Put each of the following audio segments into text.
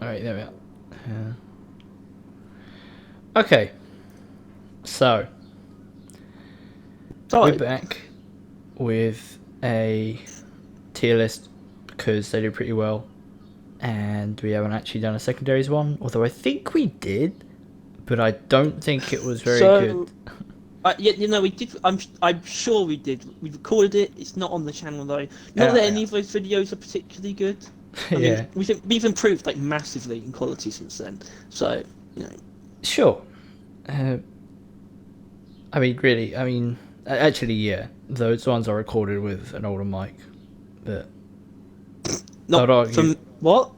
Alright, there we are. Okay, so we're So, back with a tier list because they do pretty well, and we haven't actually done a secondaries one, although I think we did, but I don't think it was very good. so yeah, we did. I'm sure we did. We recorded it. It's not on the channel though. Not that any of those videos are particularly good. I Yeah, mean, we've improved like massively in quality since then. So, you know, sure. I mean, really, actually, yeah, those ones are recorded with an older mic, but I'd not argue. from what?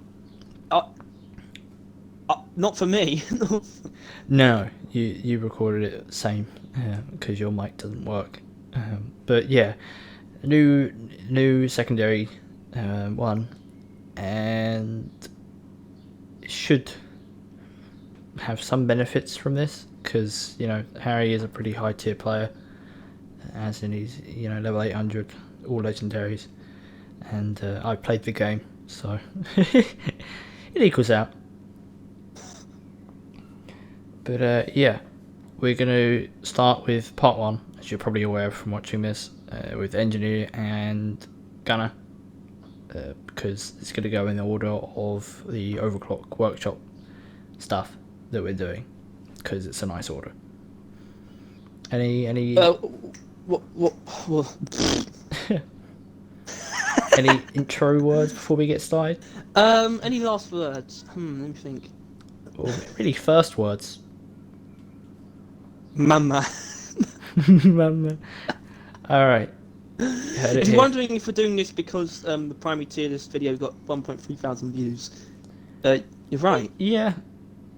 Not for me. No, you recorded it same because your mic doesn't work. But yeah, new secondary one, and it should have some benefits from this because Harry is a pretty high tier player, as in he's level 800, all legendaries, and I played the game, so it equals out. But yeah, we're going to start with part one, as you're probably aware from watching this, with engineer and gunner, because it's going to go in the order of the overclock workshop stuff that we're doing, because it's a nice order. Any What? any intro words before we get started? Any last words? Let me think. Or really first words? Mama. Mama. All right. If you're wondering if we're doing this because the primary tier list video got 1.3 thousand views, you're right. Yeah,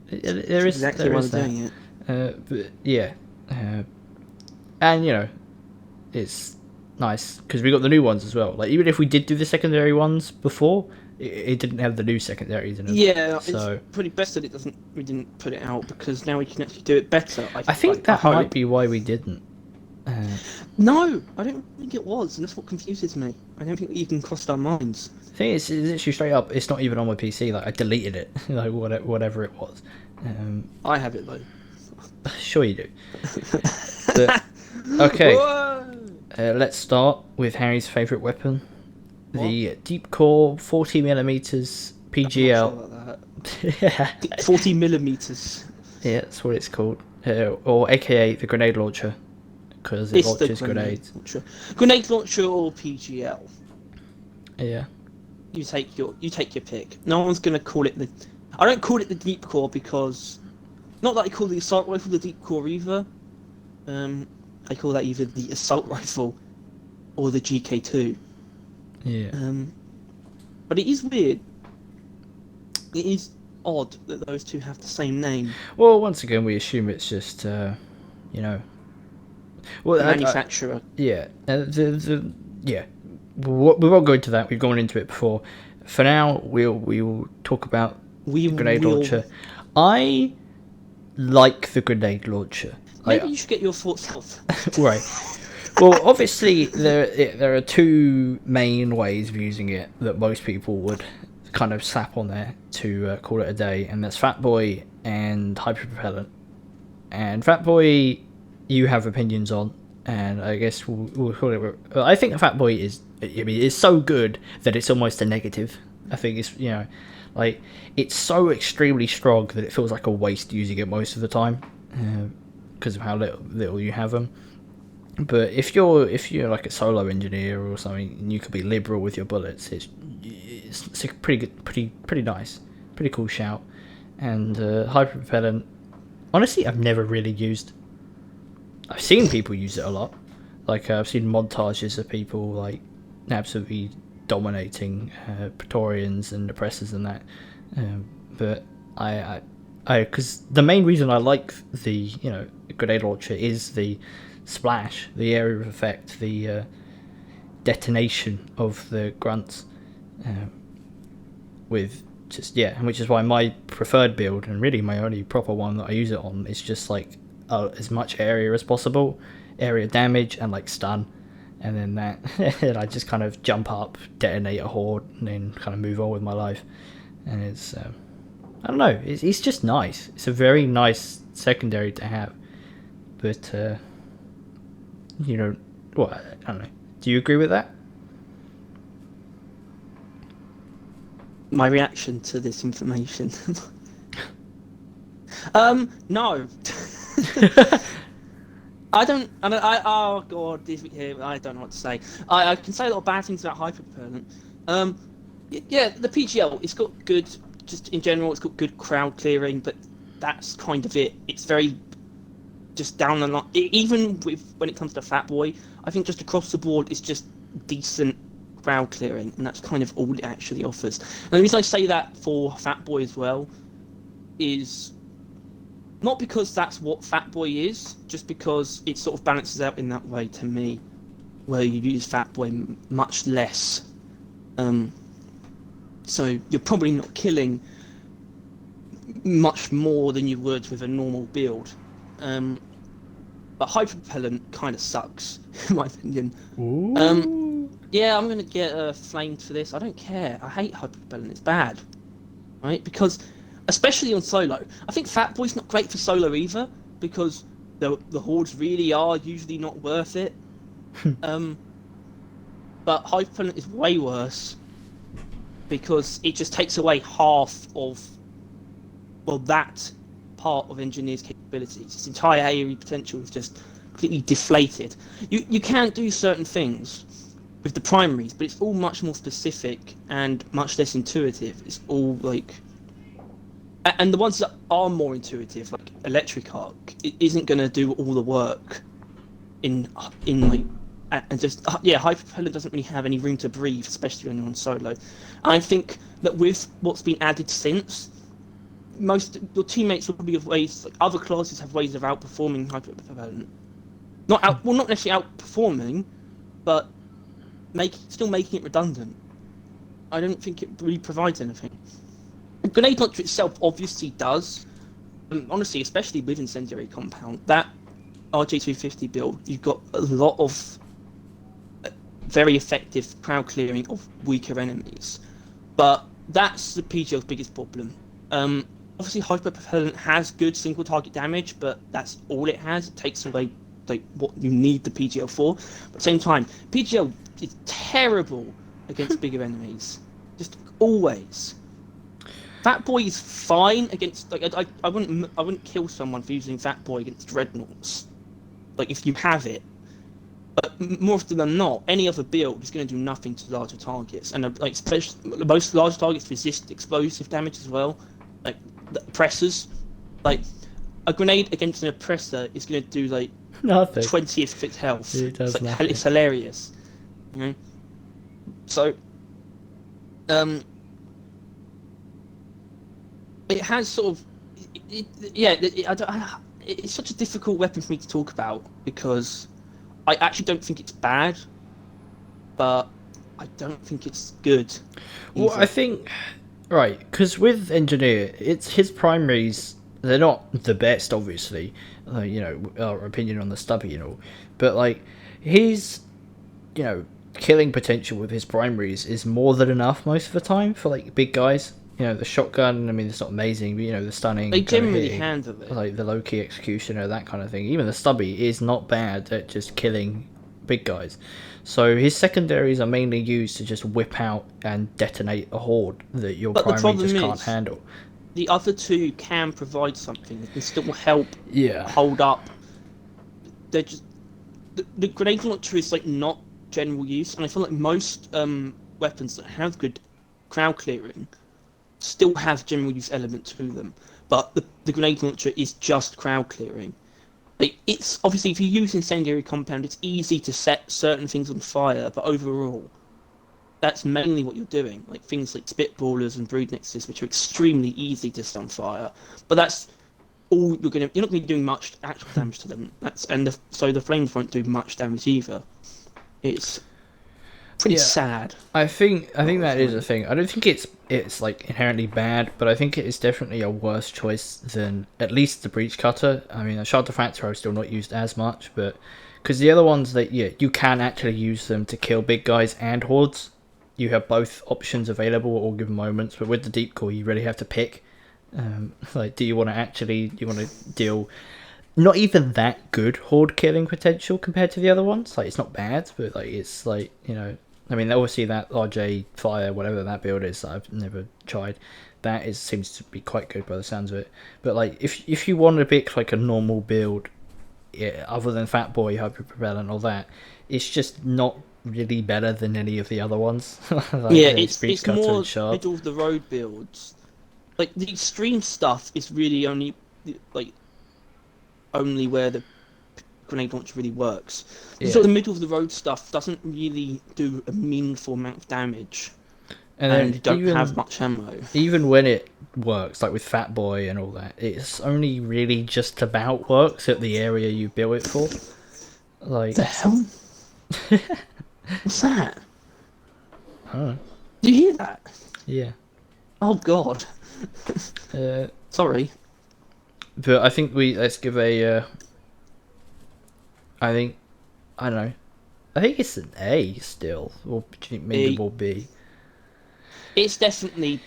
there is exactly why we're doing it. But yeah, and it's nice because we got the new ones as well. Like even if we did do the secondary ones before, it didn't have the new secondaries in it. Yeah, so it's pretty best that we didn't put it out because now we can actually do it better. I think that might be why we didn't. No, I don't think it was, and that's what confuses me. I don't think we even crossed our minds. The thing is, it's literally straight up. It's not even on my PC. Like I deleted it, like whatever it was. I have it though. Sure you do. But, okay, let's start with Harry's favourite weapon, the deep core 40mm PGL. Yeah. 40 millimeters. Yeah, that's what it's called, or AKA the grenade launcher, because it launches grenades. Grenade launcher or PGL. Yeah. You take your pick. No one's gonna call it the. I don't call it the deep core because, not that I call the assault rifle the deep core either. I call that either the assault rifle or the GK2. Yeah. But it is weird. It is odd that those two have the same name. Well, once again, we assume it's just, well, the manufacturer. Yeah. Yeah. We won't go into that. We've gone into it before. For now, we will talk about the grenade launcher. I like the grenade launcher. Maybe you should get your thoughts out. Right. Well, obviously, there are two main ways of using it that most people would kind of slap on there to call it a day, and that's Fatboy and Hyperpropellant. And Fatboy, you have opinions on, and I guess we'll call it. I think Fatboy is so good that it's almost a negative. I think it's like it's so extremely strong that it feels like a waste using it most of the time because of how little you have them. But if you're like a solo engineer or something, and you could be liberal with your bullets, it's a pretty good, pretty nice, pretty cool shout. And Hyperpropellant, honestly, I've never really used. I've seen people use it a lot. Like I've seen montages of people like absolutely dominating Praetorians and oppressors and that. But I because the main reason I like the grenade launcher is the splash, the area of effect, the detonation of the grunts, with just which is why my preferred build and really my only proper one that I use it on is just like as much area as possible, area damage and like stun, and then that and I just kind of jump up, detonate a horde, and then kind of move on with my life, and it's I don't know. It's just nice. It's a very nice secondary to have. But you know, well, I don't know. Do you agree with that? My reaction to this information. No. Oh god, I don't know what to say. I can say a lot of bad things about hyperpropellant. Yeah, the PGL, it's got good, just in general, it's got good crowd clearing, but that's kind of it. It's very just down the line. Even when it comes to Fat Boy, I think just across the board, it's just decent crowd clearing, and that's kind of all it actually offers. And the reason I say that for Fat Boy as well is not because that's what Fat Boy is, just because it sort of balances out in that way to me, where you use Fat Boy much less. So you're probably not killing much more than you would with a normal build. But hyperpropellant kind of sucks, in my opinion. Yeah, I'm going to get flamed for this. I don't care. I hate hyperpropellant. It's bad. Right? Because, especially on solo, I think Fat Boy's not great for solo either, because the hordes really are usually not worth it. But hyperpropellant is way worse, because it just takes away half of, well, that part of engineer's capabilities. Its entire AoE potential is just completely deflated. You can do certain things with the primaries, but it's all much more specific and much less intuitive. It's all like, and the ones that are more intuitive, like Electric Arc, it isn't going to do all the work in like, and just hyperpropellant doesn't really have any room to breathe, especially when you're on solo. And I think that with what's been added since, most your teammates will be of ways, like other classes have ways of outperforming hyperpropellant. Not necessarily outperforming, but still making it redundant. I don't think it really provides anything. The grenade launcher itself obviously does. Honestly, especially with incendiary compound, that RJ250 build, you've got a lot of very effective crowd clearing of weaker enemies. But that's the PGL's biggest problem. Obviously, hyperpropellant has good single target damage, but that's all it has. It takes away like what you need the PGL for. But at the same time, PGL is terrible against bigger enemies. Just always. Fat Boy is fine against, like, I wouldn't kill someone for using Fat Boy against dreadnoughts. Like, if you have it. But more often than not, any other build is going to do nothing to larger targets, and like especially most large targets resist explosive damage as well. Like the oppressors, like a grenade against an oppressor is going to do like Nothing. 20th of its health. It does nothing. It's hilarious. You know? So, it has sort of, it's such a difficult weapon for me to talk about because I actually don't think it's bad, but I don't think it's good either. Well, I think, right, because with Engineer, it's his primaries, they're not the best, obviously, our opinion on the stubby and all, but, like, his, killing potential with his primaries is more than enough most of the time for, like, big guys. The shotgun, I mean, it's not amazing, but, the stunning... They generally handle it. Like, the low-key executioner, that kind of thing. Even the stubby is not bad at just killing big guys. So his secondaries are mainly used to just whip out and detonate a horde that your primary just can't handle. The other two can provide something. They can still help hold up. They're just... The grenade launcher is, like, not general use, and I feel like most weapons that have good crowd clearing still have general use element to them, but the grenade launcher is just crowd clearing. It's obviously, if you use incendiary compound, it's easy to set certain things on fire, but overall that's mainly what you're doing, like things like spitballers and brood nexus, which are extremely easy to set on fire, but that's all you're not going to be doing much actual damage to them. So the flames won't do much damage either. It's pretty sad. I think that is a thing. I don't think it's like inherently bad, but I think it is definitely a worse choice than at least the breach cutter. I mean, a shard diffractor I've still not used as much, but because the other ones that you can actually use them to kill big guys and hordes. You have both options available at all given moments, but with the deep core you really have to pick. Like, do you want to deal not even that good horde killing potential compared to the other ones? Like, it's not bad, but like it's like, I mean, obviously that RJ Fire, whatever that build is, that I've never tried, seems to be quite good by the sounds of it. But like, if you want to pick like a normal build, other than Fat Boy, Hyper Propel, and all that, it's just not really better than any of the other ones. Like, yeah, it's Cutter more and Sharp. middle of the road builds. Like the extreme stuff is really only where the grenade launcher really works. Yeah. So the middle of the road stuff doesn't really do a meaningful amount of damage, and you don't have much ammo. Even when it works, like with Fat Boy and all that, it's only really just about works at the area you built it for. Like, The hell? What's that? I don't know. Do you hear that? Yeah. Oh god. Sorry. But I think let's give a. I don't know. I think it's an A still, or do you think maybe more B? It's definitely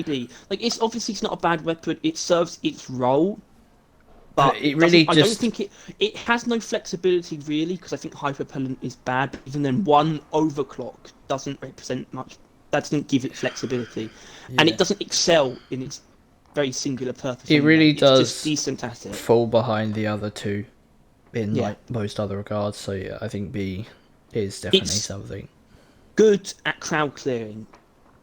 B. Like, it's not a bad weapon. It serves its role, but it really I don't think it has no flexibility really, because I think hyperpropellant is bad. Even then, one overclock doesn't represent much. That doesn't give it flexibility, and it doesn't excel in its very singular purpose. It really does it's just decent at it. Fall behind the other two in like most other regards. So yeah, I think B is definitely something. Good at crowd clearing,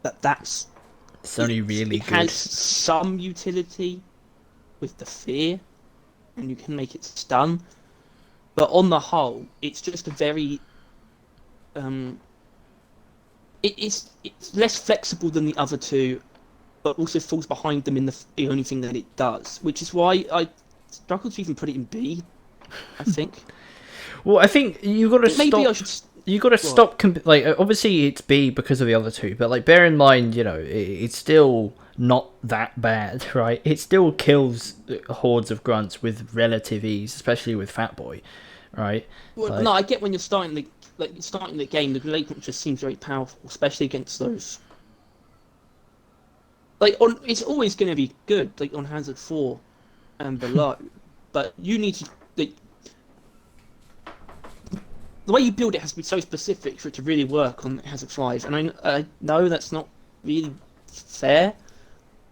but it's only really it good. has some utility with the fear, and you can make it stun. But on the whole, it's just a very it's less flexible than the other two, but also falls behind them in the only thing that it does, which is why I struggle to even put it in B. I think. Well, I think you got to stop. Maybe I should. You got to stop. Like, obviously, it's B because of the other two, but like, bear in mind, it's still not that bad, right? It still kills hordes of grunts with relative ease, especially with Fat Boy, right? Well, no, I get when you're starting the game, the grenade launcher seems very powerful, especially against those. Like, it's always going to be good, like on Hazard 4 and below, but you need to. The way you build it has to be so specific for it to really work on Hazard 5, and I know that's not really fair,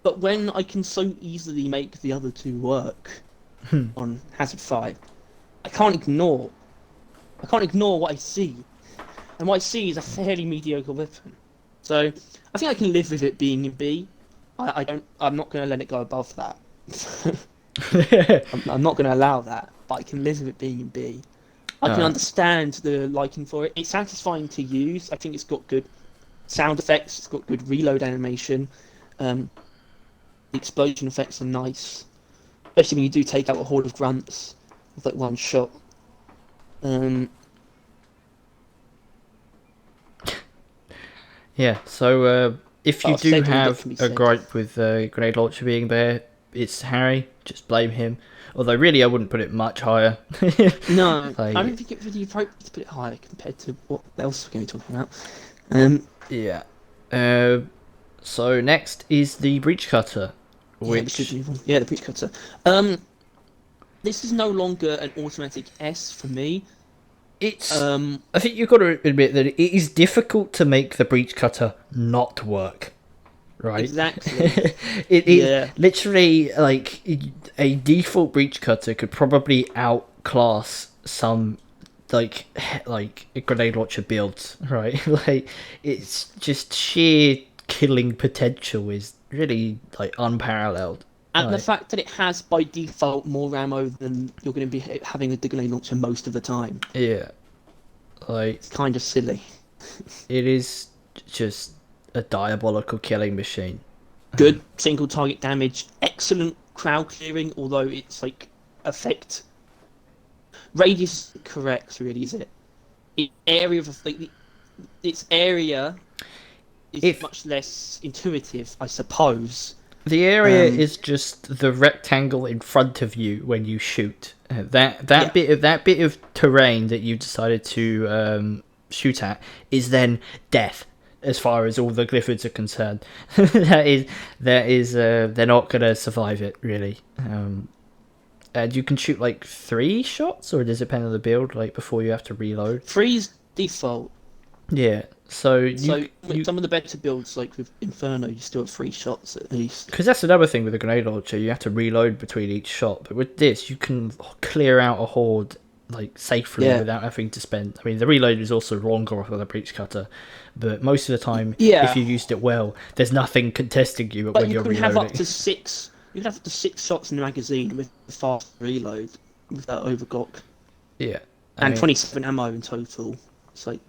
but when I can so easily make the other two work on Hazard 5, I can't ignore what I see, and what I see is a fairly mediocre weapon. So I think I can live with it being in B. I'm not going to let it go above that. I'm not going to allow that, but I can live with it being in B. I can understand the liking for it. It's satisfying to use. I think it's got good sound effects. It's got good reload animation. The explosion effects are nice, especially when you do take out a horde of grunts with like one shot. Yeah. So if you do have a gripe with grenade launcher being there, it's Harry. Just blame him. Although, really, I wouldn't put it much higher. No, I don't think it's really appropriate to put it higher compared to what else we're going to be talking about. Yeah. So, next is the Breach Cutter. The Breach Cutter. This is no longer an automatic S for me. It's. I think you've got to admit that it is difficult to make the Breach Cutter not work. Right. Exactly. It literally, like, a default breach cutter could probably outclass some like grenade launcher builds, right? Like, it's just sheer killing potential is really like unparalleled. And the fact that it has by default more ammo than you're going to be having with the grenade launcher most of the time. Yeah. Like, it's kind of silly. It is just a diabolical killing machine. Good single target damage, excellent crowd clearing, although it's like effect radius correct, really, is it? Its area is much less intuitive, I suppose. The area is just the rectangle in front of you when you shoot. That bit of terrain that you decided to shoot at is then death. as far as all the Glyphids are concerned. They're not gonna survive it really. And you can shoot like 3 shots, or does it depend on the build? Like before you have to reload. Three's default. Yeah. So Some of the better builds, like with Inferno, you still have 3 shots at least. because that's another thing with a grenade launcher, you have to reload between each shot. But with this, you can clear out a horde like safely without having to spend. I mean, the reload is also longer for the breach cutter, but most of the time, if you used it well, there's nothing contesting you when you're reloading. Have up to 6. You can have up to 6 shots in the magazine with a fast reload with that overclock. Yeah, and 27 ammo in total. It's like,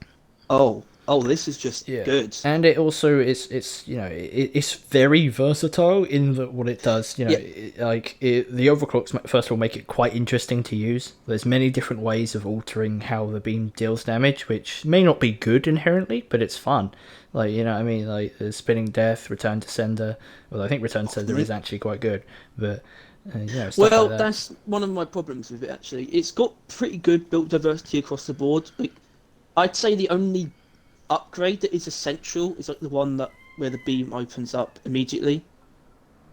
this is just good. And it also it's it's very versatile in what it does. The overclocks first of all make it quite interesting to use. There's many different ways of altering how the beam deals damage, which may not be good inherently, but it's fun. Like, you know what I mean? Like the spinning death, return to sender. Well, I think return to sender is actually quite good, but stuff like that. That's one of my problems with it actually. It's got pretty good build diversity across the board. Like, I'd say the only upgrade that is essential is like the one where the beam opens up immediately,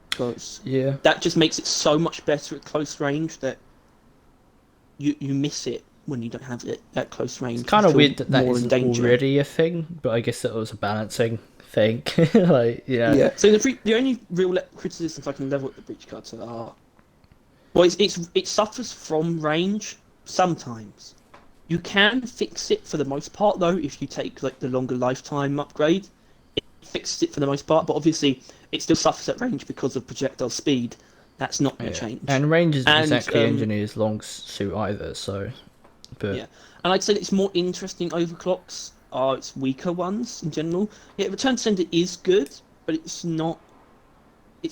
because that just makes it so much better at close range that you miss it when you don't have it at close range. It's kind of weird that isn't already a thing, but I guess that was a balancing thing. Yeah. So the only real criticisms I can level at the breach cutter are, it suffers from range sometimes. You can fix it for the most part, though, if you take like the longer lifetime upgrade. It fixes it for the most part, but obviously it still suffers at range because of projectile speed. That's not going to change. And range isn't exactly Engineer's long suit either, so... And I'd say that its more interesting overclocks are its weaker ones in general. Yeah, Return to Sender is good, but it's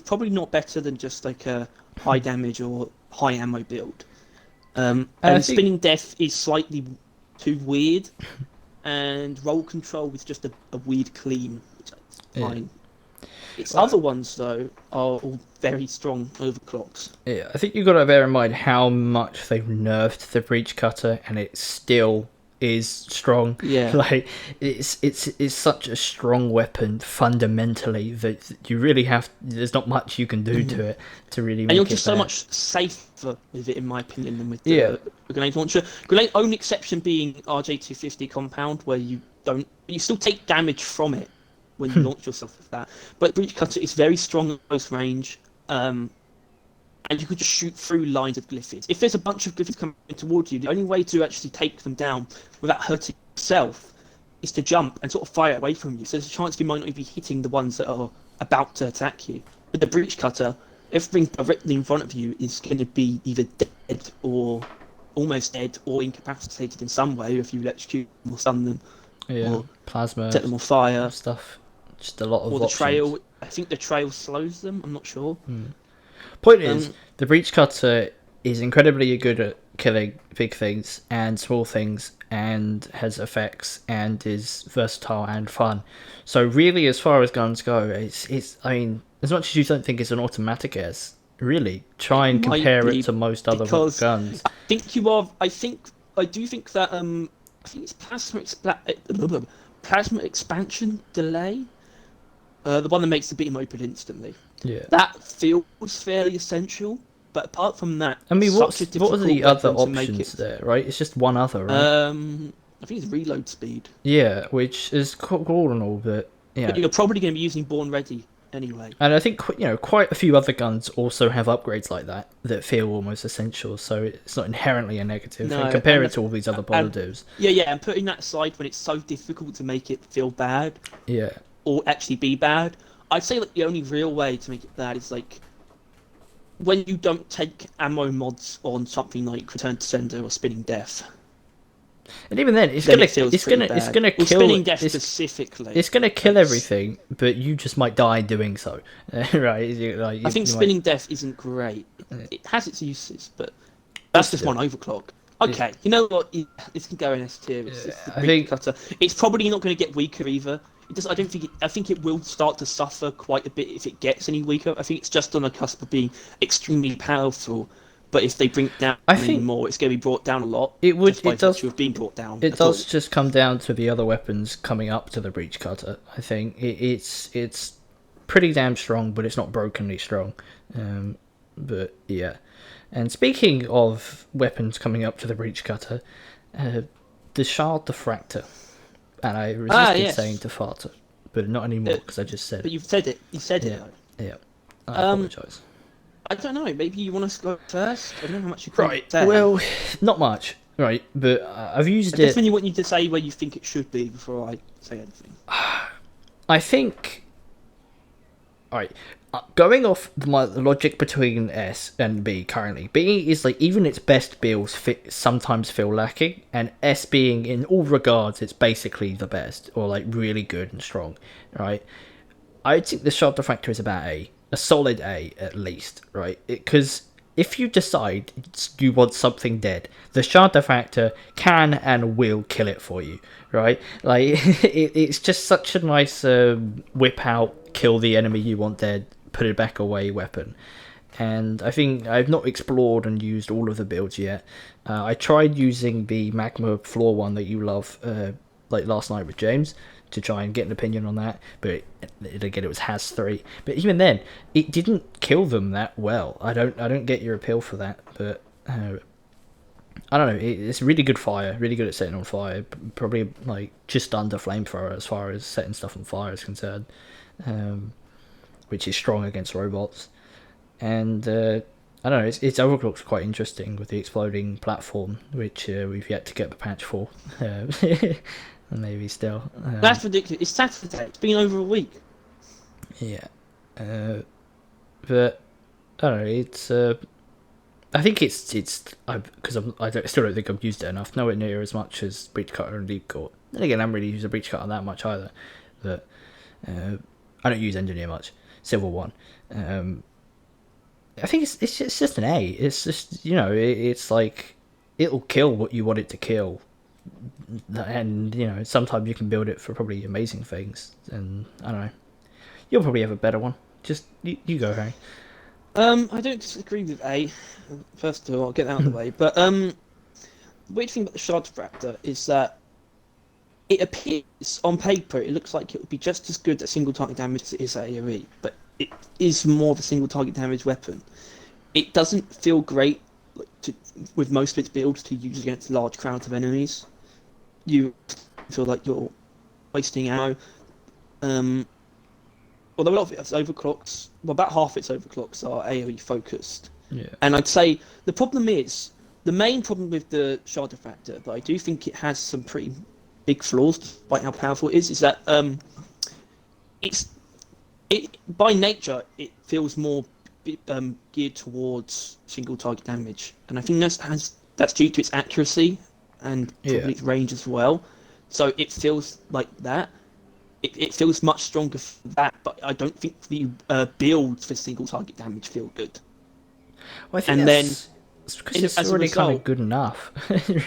probably not better than just like a high damage or high ammo build. And Spinning Death is slightly too weird, and Roll Control is just a weird clean, which is fine. Its other ones, though, are all very strong overclocks. Yeah, I think you've got to bear in mind how much they've nerfed the breach cutter, and it still is strong. Yeah, like it's such a strong weapon fundamentally that you really have. There's not much you can do to it to really. And make you're it just so much safer with it, in my opinion, than with the grenade launcher. Grenade only exception being RJ250 compound, where you still take damage from it when you launch yourself with that. But breach cutter is very strong at close range. And you could just shoot through lines of Glyphids. If there's a bunch of Glyphids coming towards you, the only way to actually take them down without hurting yourself is to jump and sort of fire away from you. So there's a chance you might not even be hitting the ones that are about to attack you. With the breach cutter, everything directly in front of you is going to be either dead or almost dead or incapacitated in some way if you electrocute them or stun them. Or plasma. Set them on fire. Stuff. Just a lot of Or the options. trail. I think the trail slows them. I'm not sure. Point is, the breach cutter is incredibly good at killing big things and small things, and has effects, and is versatile and fun. So really, as far as guns go, it's. I mean, as much as you don't think it's an automatic S, really try and compare it to most other guns. I think you are. I do think that. I think it's plasma expansion delay. The one that makes the beam open instantly. Yeah. That feels fairly essential, but apart from that, I mean, what are the other options there? Right, it's just one other. Right? I think it's reload speed. Yeah, which is cool and all, but But you're probably going to be using Born Ready anyway. And I think quite a few other guns also have upgrades like that feel almost essential. So it's not inherently a negative. No, and compare it to all these other positives. And putting that aside, when it's so difficult to make it feel bad. Yeah. Or actually be bad, I'd say like the only real way to make it bad is like when you don't take ammo mods on something like Return to Sender or Spinning Death. And even then, it's gonna kill Spinning Death specifically. It's gonna kill everything, but you just might die doing so, right? I think Spinning Death isn't great. It has its uses, but that's just one overclock. Okay, you know what? This can go in S tier. It's probably not going to get weaker either. I think it will start to suffer quite a bit if it gets any weaker. I think it's just on the cusp of being extremely powerful, But if they bring it down I think anymore, it's going to be brought down a lot. it would. Just by It does. virtue of being brought down. It at all. does just come down to the other weapons coming up to the breach cutter. I think it's pretty damn strong, but it's not brokenly strong. But yeah. And speaking of weapons coming up to the breach cutter, the shard diffractor, and I resisted saying diffrater, but not anymore because I just said But it. you've said it. You said it. Though. Yeah. I apologise. I don't know. Maybe you want to go first. I don't know how much you can Right. say. Well, not much. Right, but I've used I it. definitely want you to say where you think it should be before I say anything. I think. Alright, going off my logic between S and B currently, B is like even its best builds sometimes feel lacking, and S being in all regards it's basically the best or like really good and strong, right? I think the Shard Diffractor is about a solid A at least, right? Because if you decide you want something dead, the Shard Diffractor can and will kill it for you, right? Like it's just such a nice whip out, kill the enemy you want dead, put it back away weapon. And I think I've not explored and used all of the builds yet. I tried using the Magma Floor one that you love, like last night with James, to try and get an opinion on that, but again it was Has 3. But even then, it didn't kill them that well. I don't get your appeal for that, but I don't know. It's really good fire, really good at setting on fire. Probably like just under flamethrower as far as setting stuff on fire is concerned, which is strong against robots. And I don't know. Its overclock's quite interesting with the exploding platform, which we've yet to get the patch for. Maybe still. That's ridiculous. It's Saturday. It's been over a week. Yeah. But I don't know. It's. I think it's because I still don't think I've used it enough. Nowhere near as much as Breach Cutter and Deep Core. Then again, I haven't really used a Breach Cutter that much either. But I don't use Engineer much. Civil 1. I think it's just an A. It's just it's like it'll kill what you want it to kill. And sometimes you can build it for probably amazing things, and I don't know, you'll probably have a better one. Just you go, Harry. I don't disagree with A. First of all, I'll get that out of the way. But the weird thing about the Shard Diffractor is that it appears on paper it looks like it would be just as good at single target damage as it is at AoE, but it is more of a single target damage weapon. It doesn't feel great with most of its builds to use against large crowds of enemies. You feel like you're wasting ammo. Although a lot of it's overclocks, well, about half its overclocks are AoE focused. Yeah. And I'd say the main problem with the Shard Diffractor, but I do think it has some pretty big flaws despite how powerful it is that it by nature it feels more geared towards single target damage, and I think that's due to its accuracy and probably its range as well. So it feels like that. It feels much stronger for that, but I don't think the builds for single target damage feel good. Well, I think it's because it's already kind of good enough,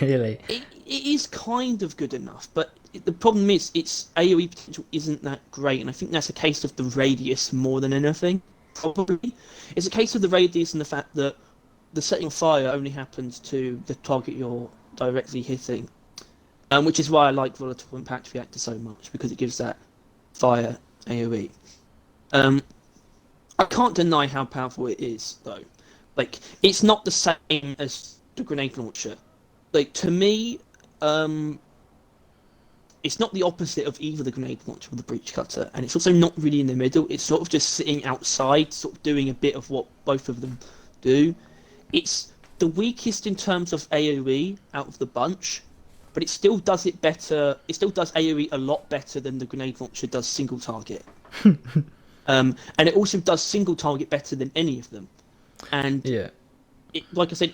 really. It is kind of good enough, but the problem is its AoE potential isn't that great, and I think that's a case of the radius more than anything. Probably, it's a case of the radius and the fact that the setting of fire only happens to the target you're directly hitting, which is why I like Volatile Impact Reactor so much, because it gives that fire AoE. I can't deny how powerful it is, though. Like, it's not the same as the grenade launcher. Like, to me, it's not the opposite of either the grenade launcher or the breach cutter, and it's also not really in the middle. It's sort of just sitting outside, sort of doing a bit of what both of them do. It's the weakest in terms of AoE out of the bunch, but it still does it better. It still does AoE a lot better than the grenade launcher does single target. And it also does single target better than any of them. And like I said,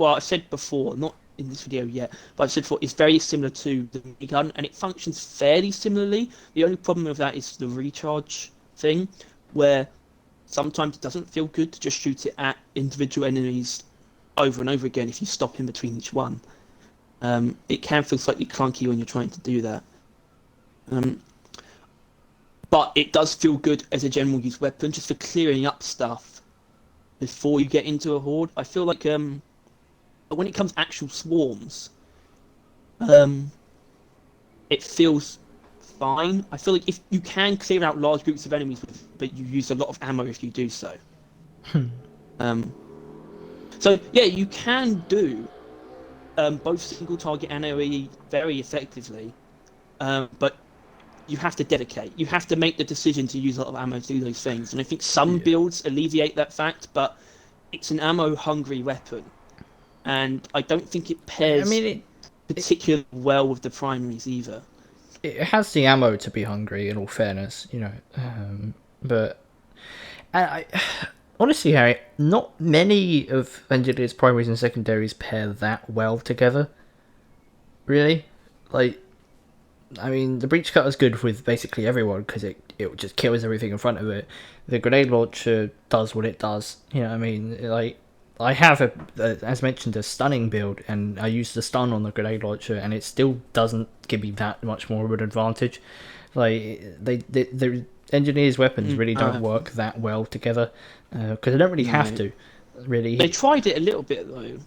I've said before, not in this video yet, but I've said before, it's very similar to the minigun, and it functions fairly similarly. The only problem with that is the recharge thing, where sometimes it doesn't feel good to just shoot it at individual enemies over and over again if you stop in between each one. It can feel slightly clunky when you're trying to do that. But it does feel good as a general use weapon, just for clearing up stuff before you get into a horde. I feel like when it comes to actual swarms, um, it feels fine. I feel like if you can clear out large groups of enemies, but you use a lot of ammo if you do so. um, so yeah, you can do both single target and AoE very effectively, but you have to dedicate. You have to make the decision to use a lot of ammo to do those things. And I think some builds alleviate that fact, but it's an ammo-hungry weapon, and I don't think it pairs particularly well with the primaries either. It has the ammo to be hungry, in all fairness, you know. But I honestly, Harry, not many of Engineer's primaries and secondaries pair that well together. Really, like, I mean, the breach cutter's good with basically everyone because it just kills everything in front of it. The grenade launcher does what it does. You know what I mean? Like, I have as mentioned, a stunning build, and I use the stun on the grenade launcher, and it still doesn't give me that much more of an advantage. Like, the engineers' weapons really don't work that well together because they don't really have to. Really, they tried it a little bit though,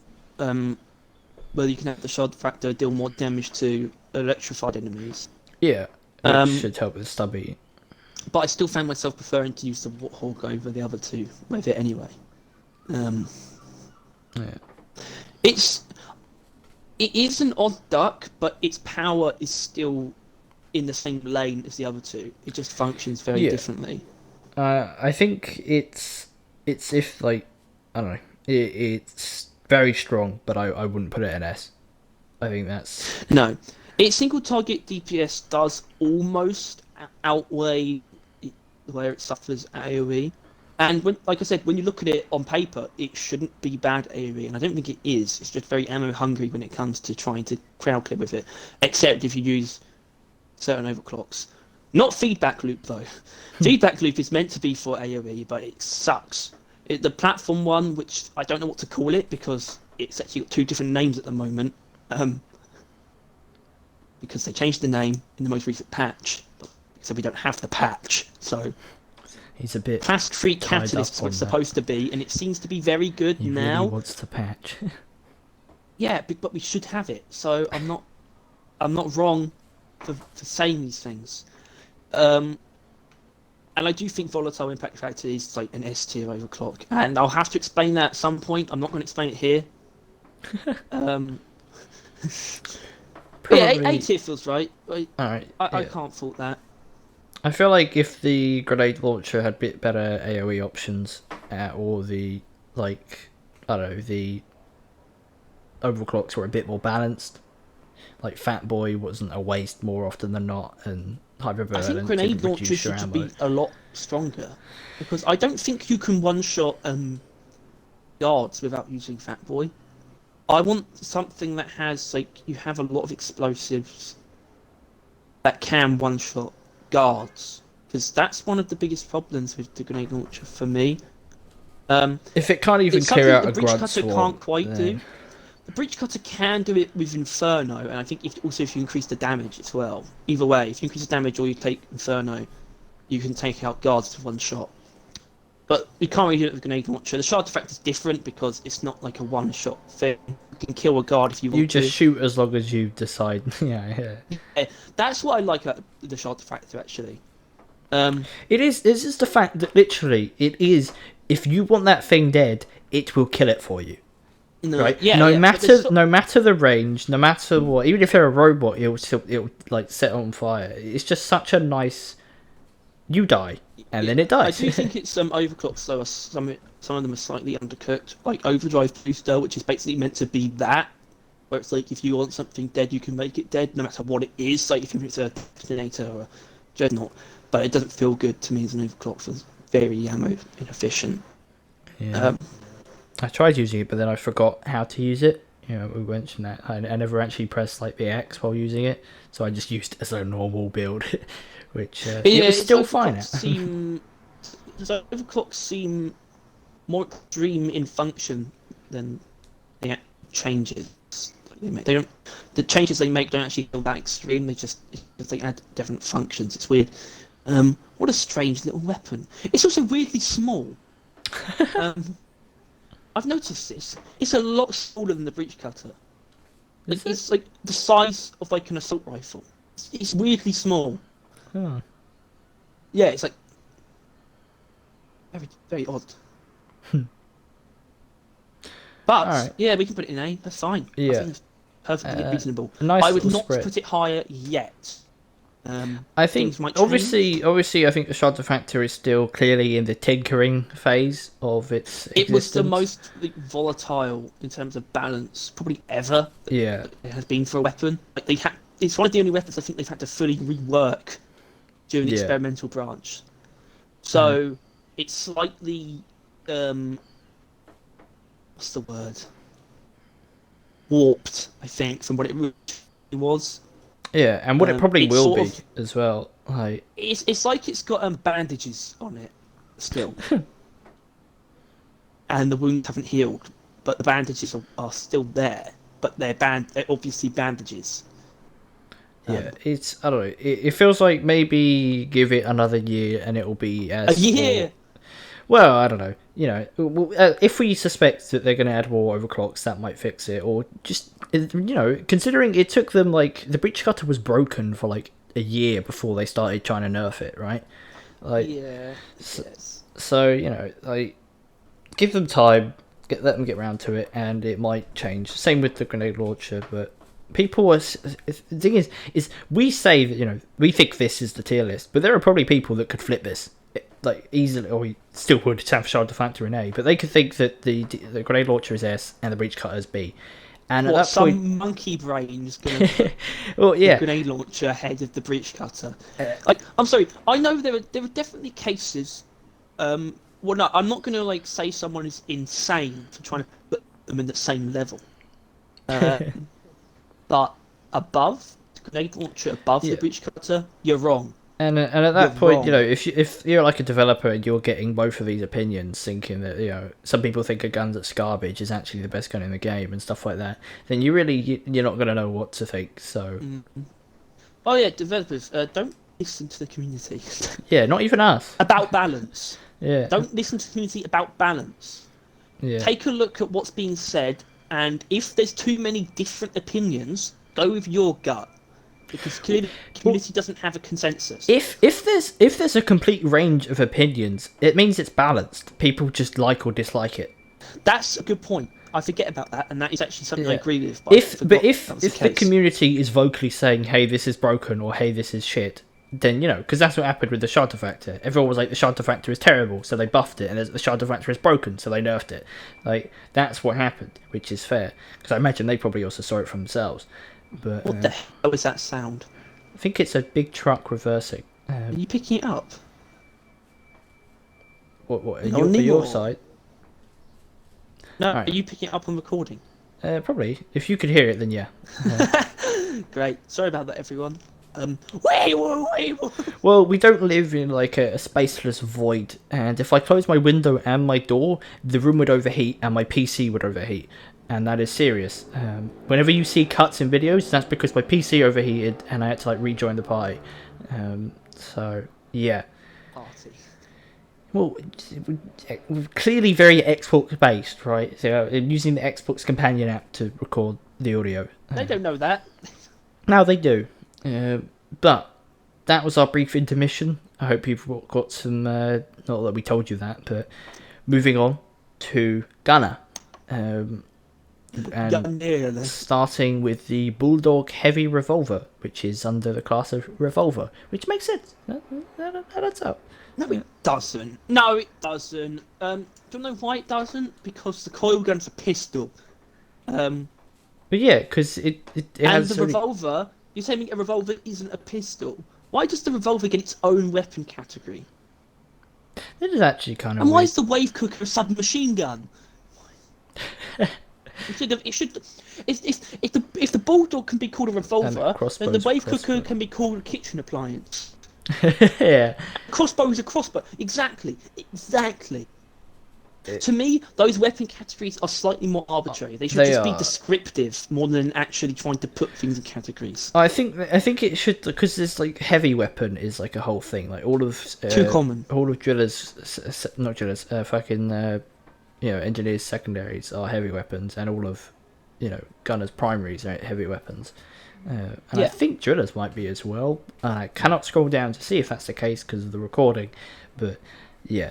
where you can have the shard factor deal more damage to electrified enemies. Yeah, which should help with stubby. But I still found myself preferring to use the Warthog over the other two with it anyway. It is an odd duck, but its power is still in the same lane as the other two. It just functions very differently. I think it's if, like, I don't know, it's very strong, but I wouldn't put it in S. I think that's no. Its single target DPS does almost outweigh where it suffers AoE. And when, like I said, when you look at it on paper, it shouldn't be bad AoE, and I don't think it is. It's just very ammo hungry when it comes to trying to crowd clear with it, except if you use certain overclocks. Not feedback loop though. Feedback loop is meant to be for AoE, but it sucks. The platform one, which I don't know what to call it because it's actually got two different names at the moment, because they changed the name in the most recent patch, so we don't have the patch. So. He's a bit Fast-free catalyst is what it's supposed to be, and it seems to be very good he now. Really wants to patch. Yeah, but we should have it. So I'm not wrong for saying these things. And I do think volatile impact factor is like an S tier overclock, and I'll have to explain that at some point. I'm not going to explain it here. Yeah, A tier feels right. Alright. I can't fault that. I feel like if the grenade launcher had a bit better AoE options, or the, like, I don't know, the overclocks were a bit more balanced, like Fat Boy wasn't a waste more often than not, and Hyperburden I think grenade launchers should be a lot stronger, because I don't think you can one-shot guards without using Fat Boy. I want something that has, like, you have a lot of explosives that can one-shot guards, because that's one of the biggest problems with the grenade launcher for me. If it can't even clear out a grunt cutter swarm, can't quite do. The breach cutter can do it with Inferno, and I think if you increase the damage as well. Either way, if you increase the damage or you take Inferno, you can take out guards with one shot. But you can't really do it with grenade launcher. The shard effect is different because it's not like a one-shot thing. You can kill a guard if you want to. You just shoot as long as you decide. Yeah. That's what I like about the shard factor, actually. It is. This is the fact that literally it is. If you want that thing dead, it will kill it for you. No, right? No matter the range, no matter what. Even if they're a robot, it'll like set on fire. It's just such a nice. You die, and then it dies. I do think it's overclocks though. Some of them are slightly undercooked, like Overdrive Booster, which is basically meant to be that, where it's like if you want something dead, you can make it dead, no matter what it is. Like if it's a detonator or a dreadnought, but it doesn't feel good to me as an overclock. So it's very ammo inefficient. Yeah. I tried using it, but then I forgot how to use it. You know, we mentioned that. I never actually pressed like the X while using it, so I just used it as a normal build. Which it was still fine. Overclocks seem more extreme in function than the changes they make. The changes they make don't actually feel that extreme. They add different functions. It's weird. What a strange little weapon. It's also weirdly small. I've noticed this. It's a lot smaller than the breech cutter. Is it? It's like the size of like an assault rifle. It's weirdly small. Oh. Yeah, it's like very, very odd. But Alright. yeah, we can put it in A. That's fine. I Yeah. think it's perfectly reasonable. A nice I would little not spread. put it higher yet. I think things might change. obviously, I think the Shard Factor is still clearly in the tinkering phase of its It was the existence. most like, volatile in terms of balance probably ever. Yeah. It has been for a weapon. Like they had, it's one of the only weapons I think they've had to fully rework during the Yeah. experimental branch. So it's slightly what's the word? Warped, I think, from what it really was. Yeah, and what it probably it's will sort be of- as well. Like, It's like it's got bandages on it still, and the wounds haven't healed, but the bandages are still there. But they're obviously bandages. yeah, it's I don't know. It feels like maybe give it another year and it will be as A year. Well, I don't know. You know, if we suspect that they're going to add more overclocks, that might fix it. Or just, you know, considering it took them, like, the breach cutter was broken for, like, a year before they started trying to nerf it, right? Like, Yeah. Yes. so, you know, like, give them time, let them get round to it, and it might change. Same with the grenade launcher, but people are... The thing is we say that, you know, we think this is the tier list, but there are probably people that could flip this. Like easily, or we still would have Shard Factor in A, but they could think that the grenade launcher is S and the breach cutter is B, and at that Some point, monkey brain's gonna put well, yeah, the grenade launcher ahead of the breach cutter? Like, I'm sorry, I know there are definitely cases. Well, no, I'm not gonna like say someone is insane for trying to put them in the same level. But above the grenade launcher, above Yeah. the breach cutter, you're wrong. and at that You're point, wrong. you know, if you're like a developer and you're getting both of these opinions, thinking that, you know, some people think a gun that's garbage is actually the best gun in the game and stuff like that, then you're not gonna know what to think. So Oh yeah, developers, don't listen to the community yeah, not even us. about balance. Yeah, Don't listen to the community about balance. yeah. Take a look at what's being said, and if there's too many different opinions, go with your gut, because clearly the community doesn't have a consensus. If there's a complete range of opinions, it means it's balanced. People just like or dislike it. That's a good point. I forget about that, and that is actually something I Yeah. agree with. But I forgot If that was the case. community is vocally saying, "Hey, this is broken," or "Hey, this is shit," then, you know, because that's what happened with the Shard Factor. Everyone was like, "The Shard Factor is terrible," so they buffed it, and the Shard Factor is broken, so they nerfed it. Like, that's what happened, which is fair, because I imagine they probably also saw it from themselves. But What the hell is that sound? I think it's a big truck reversing. Are you picking it up? What No, your Nemo. side? No, Alright. are you picking it up on recording? Probably. If you could hear it, then yeah. Great. Sorry about that, everyone. Wait. Well, we don't live in like a spaceless void, and if I close my window and my door, the room would overheat and my PC would overheat, and that is serious. Whenever you see cuts in videos, that's because my PC overheated and I had to like rejoin the party. So yeah. Party. Well, we're clearly very Xbox based, right? So I'm using the Xbox companion app to record the audio. They don't know that. Now they do. But that was our brief intermission. I hope you've got some, not that we told you that, but moving on to Gunner. And starting with the Bulldog Heavy Revolver, which is under the class of Revolver, which makes sense. That's up. No, it doesn't. No, it doesn't. Do you know why it doesn't? Because the coil gun's a pistol. But yeah, because it And has... the revolver, you're saying a revolver isn't a pistol. Why does the revolver get its own weapon category? It is actually kind of And why weird. is the wave cooker a submachine gun? If the bulldog can be called a revolver, then the crossbow's a wave crossbow. cooker can be called a kitchen appliance. Yeah. Crossbow is a crossbow. Exactly. To me, those weapon categories are slightly more arbitrary. They should They just be are. descriptive more than actually trying to put things in categories. I think it should, because this like heavy weapon is like a whole thing. Like all of Too common. All of drillers, not drillers, fucking engineers secondaries are heavy weapons, and all of gunners primaries are heavy weapons. And I think drillers might be as well. I cannot scroll down to see if that's the case because of the recording, but yeah.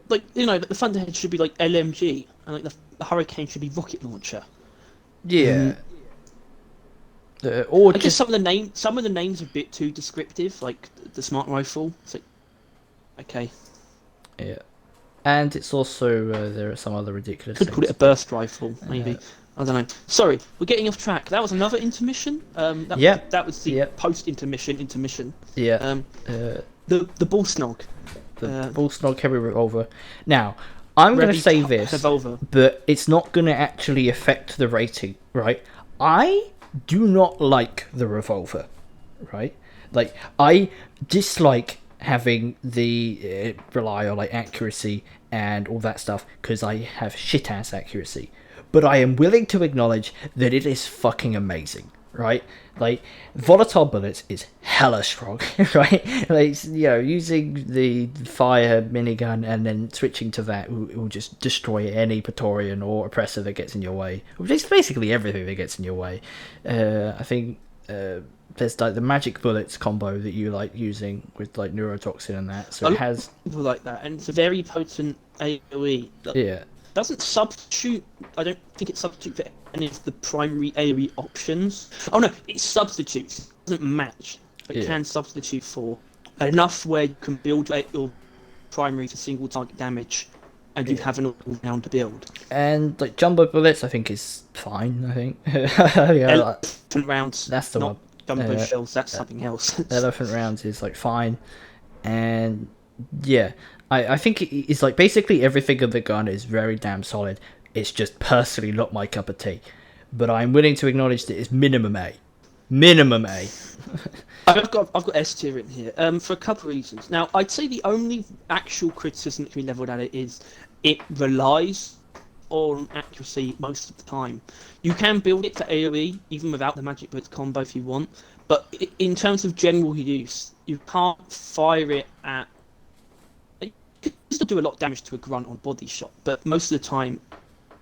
Like the Thunderhead should be like LMG, and like the Hurricane should be rocket launcher. Yeah. Or I guess some of the names are a bit too descriptive, like the smart rifle. It's like, okay. Yeah, and it's also there are some other ridiculous. Could call it a burst rifle, maybe. I don't know. Sorry, we're getting off track. That was another intermission. That was the post-intermission. Yeah. The ball snog. The ball snog heavy revolver. Now, I'm going to say this, but it's not going to actually affect the rating, right? I do not like the revolver, right? Like, I dislike having the rely on like accuracy and all that stuff because I have shit ass accuracy. But I am willing to acknowledge that it is fucking amazing, right? Like, volatile bullets is hella strong, right? Like, using the fire minigun and then switching to that will just destroy any Praetorian or oppressor that gets in your way. Just basically everything that gets in your way. I think there's like the magic bullets combo that you like using with like neurotoxin and that. So it has people like that, and it's a very potent AOE. Yeah. Doesn't substitute. I don't think it substitutes for any of the primary AOE options. Oh no, it substitutes. It doesn't match. But it can substitute for enough where you can build your primary for single target damage, and you have an all-round build. And like jumbo bullets, I think is fine. I think. Elephant rounds. That's the not one. Jumbo shells. That's something else. Elephant rounds is like fine, and yeah. I think it's like basically everything of the gun is very damn solid. It's just personally not my cup of tea. But I'm willing to acknowledge that it's minimum A. Minimum A. I've got S tier in here for a couple of reasons. Now, I'd say the only actual criticism that can be levelled at it is it relies on accuracy most of the time. You can build it for AoE, even without the magic bullets combo if you want. But in terms of general use, you can't fire it at... You can still do a lot of damage to a grunt on body shot, but most of the time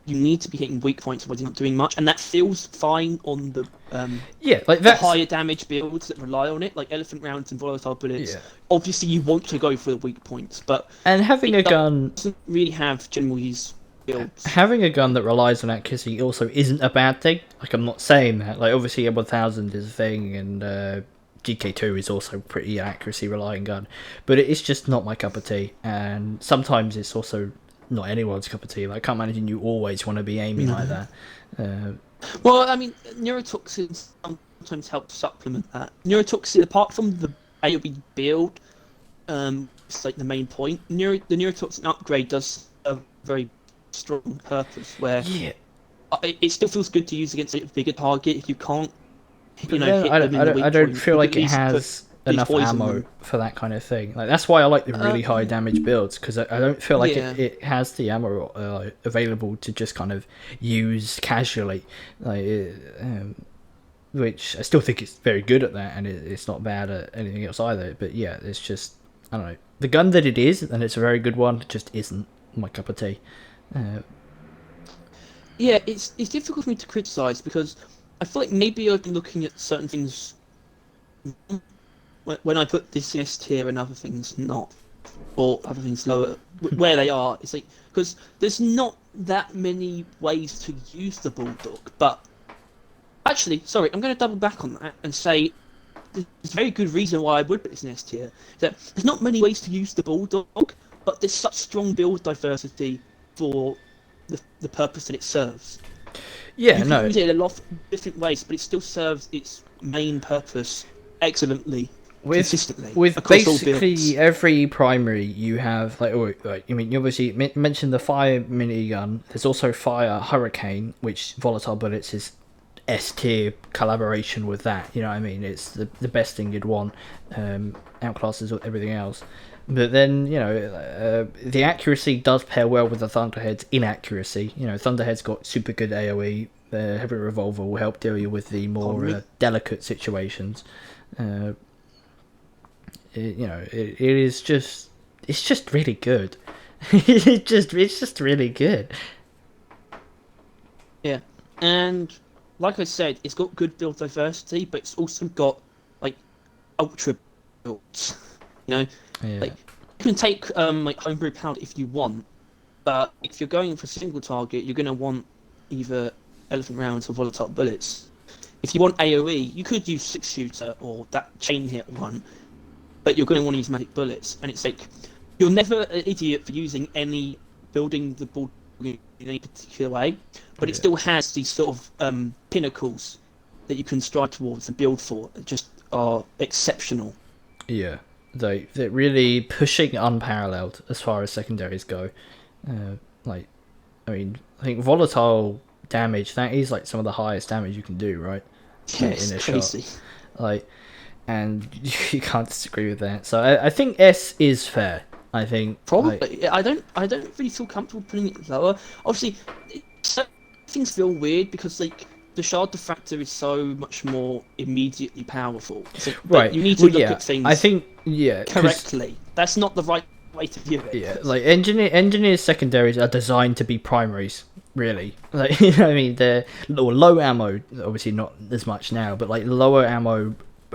you need to be hitting weak points where you're not doing much, and that feels fine on the the higher damage builds that rely on it, like elephant rounds and volatile bullets. Yeah. Obviously, you want to go for the weak points, but having a gun doesn't really have general use builds. Having a gun that relies on accuracy also isn't a bad thing. Like, I'm not saying that. Like, obviously, M1000 is a thing, and GK2 is also pretty accuracy relying gun, but it's just not my cup of tea, and sometimes it's also not anyone's cup of tea. Like, I can't imagine you always want to be aiming like that. Well, I mean, neurotoxins sometimes help supplement that. Neurotoxin, apart from the AoE build, it's like the main point. The neurotoxin upgrade does a very strong purpose where it still feels good to use against a bigger target if you can't. I don't feel like it has enough ammo for that kind of thing. Like, that's why I like the really high damage builds, because I don't feel like it has the ammo available to just kind of use casually. Like, which I still think it's very good at that, and it's not bad at anything else either. But yeah, it's just, I don't know. The gun that it is, and it's a very good one, just isn't my cup of tea. Yeah, it's difficult for me to criticise because I feel like maybe I've been looking at certain things when I put this in S tier and other things not, or other things lower, where they are. It's like, because there's not that many ways to use the Bulldog, but actually, sorry, I'm going to double back on that and say there's a very good reason why I would put this in S tier. That there's not many ways to use the Bulldog, but there's such strong build diversity for the purpose that it serves. Yeah, you can use it in a lot of different ways, but it still serves its main purpose excellently, consistently. With basically every primary, you have you obviously mentioned the fire minigun. There's also fire hurricane, which volatile bullets is S tier collaboration with that. You know what I mean? It's the best thing you'd want. Outclasses everything else. But then, the accuracy does pair well with the Thunderhead's inaccuracy. Thunderhead's got super good AoE. The heavy revolver will help deal you with the more delicate situations. It is just really good. It's just really good. Yeah, and like I said, it's got good build diversity, but it's also got like ultra builds. You know, Yeah, like you can take like homebrew powered if you want, but if you're going for single target, you're gonna want either elephant rounds or volatile bullets. If you want AOE, you could use 6-shooter or that chain hit one, but you're going to want to use magic bullets. And it's like you're never an idiot for using any building the board in any particular way, but it Yeah. still has these sort of pinnacles that you can strive towards and build for. That just are exceptional. yeah. They're really pushing unparalleled as far as secondaries go. Like, I mean, I think volatile damage, that is like some of the highest damage you can do, right? Yeah, In it's a crazy. shot. Like, and you can't disagree with that. So I think S is fair. I think Probably, like, I don't really feel comfortable putting it lower. Obviously, certain things feel weird because like the shard diffractor is so much more immediately powerful. So, but right. you need to Well, look yeah. at things I think yeah, 'cause, correctly. That's not the right way to view it. yeah, like engineers secondaries are designed to be primaries. Really, like you know what I mean, they're low ammo. Obviously, not as much now, but like lower ammo,